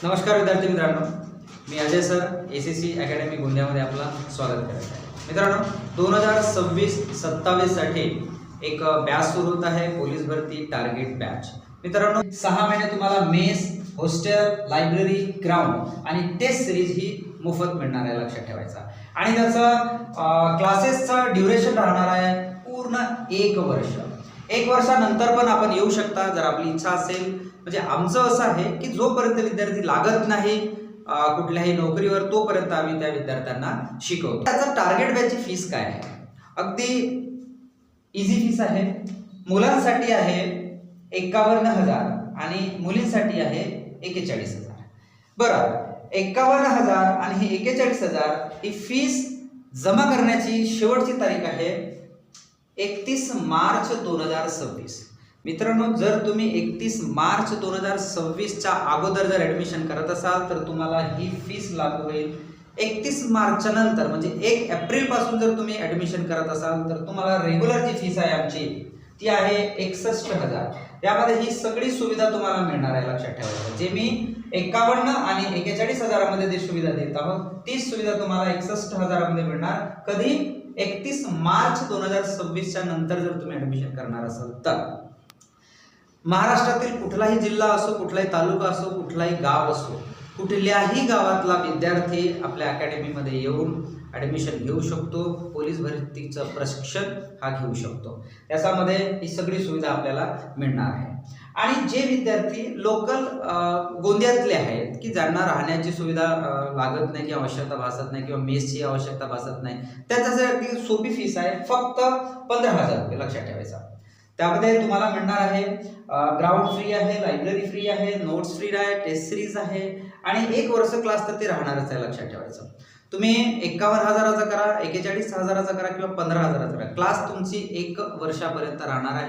नमस्कार विद्यार्थी मित्रांनो, मी अजय सर ACC अकॅडमी गोंदियामध्ये आपला स्वागत करत आहे। मित्रांनो, 2026-27 साठी एक बॅच सुरू होत आहे, पोलीस भरती टार्गेट बॅच। मित्रांनो, 6 महिने तुम्हाला मेस, हॉस्टेल, लायब्ररी, ग्राउंड आणि टेस्ट सिरीज ही मोफत मिळणार आहे, लक्षात ठेवायचा। आणि त्याचा क्लासेसचा ड्युरेशन राहणार आहे पूर्ण 1 वर्ष। 1 वर्षानंतर पण आपण येऊ शकता जर आपली इच्छा असेल। म्हणजे आमचं असं आहे की जोपर्यंत विद्यार्थी लागत नाही कुठल्याही नोकरीवर, तोपर्यंत आम्ही त्या विद्यार्थ्यांना शिकवतो। त्याचा टार्गेट बॅचची फीस काय आहे? अगदी इझी फीस आहे। मुलांसाठी आहे 51,000 आणि मुलींसाठी आहे 41,000। बरं, 51,000 आणि ही 41,000 ही फीस जमा करण्याची शेवटची तारीख आहे 31 मार्च 2026। मित्रांनो, जर तुम्ही 31 मार्च 2026 च्या अगोदर जर ऍडमिशन करत असाल तर तुम्हाला ही फीस लागू होईल। 31 मार्च नंतर म्हणजे 1 एप्रिल पासून जर तुम्ही ऍडमिशन करत असाल तर तुम्हाला रेग्युलर जी फीस आहे आमची ती आहे 61,000। यामध्ये ही सगळी सुविधा तुम्हाला मिळणार आहे, लक्षात ठेवायचं। जे मी 51 आणि 41,000 मध्ये जी सुविधा देत आहोत तीच सुविधा तुम्हाला 61,000 मध्ये मिळणार। कधी? 31 मार्च 2026 च्या नंतर जर तुम्ही ऍडमिशन करणार असाल तर। महाराष्ट्रातील कुठलाही जिल्हा असो, कुठलाही तालुका असो, कुठलाही गाव असो, कुठल्याही गावातला विद्यार्थी आपल्या अकॅडमीमध्ये येऊन ऍडमिशन घेऊ शकतो। पोलीस भरतीचं प्रशिक्षण हा घेऊ शकतो। याच्यामध्ये ही सगळी सुविधा आपल्याला मिळणार आहे। आणि जे विद्यार्थी लोकल गोंदियातले आहेत की ज्यांना राहण्याची सुविधा लागत नाही किंवा आवश्यकता भासत नाही किंवा मेसची आवश्यकता भासत नाही, त्याच्यासाठी सोपी फीस आहे फक्त 15,000 रुपये, लक्षात ठेवायचा। त्यामध्ये तुम्हाला मिळणार आहे ग्राउंड फ्री आहे, लायब्ररी फ्री आहे, नोट्स फ्री आहे, टेस्ट सिरीज आहे आणि 1 वर्ष क्लास तर ते राहणारच आहे, लक्षात ठेवायचं। तुम्ही 51,000चा करा, 41,000चा करा किंवा 15,000चा करा, क्लास तुमची 1 वर्षापर्यंत राहणार आहे।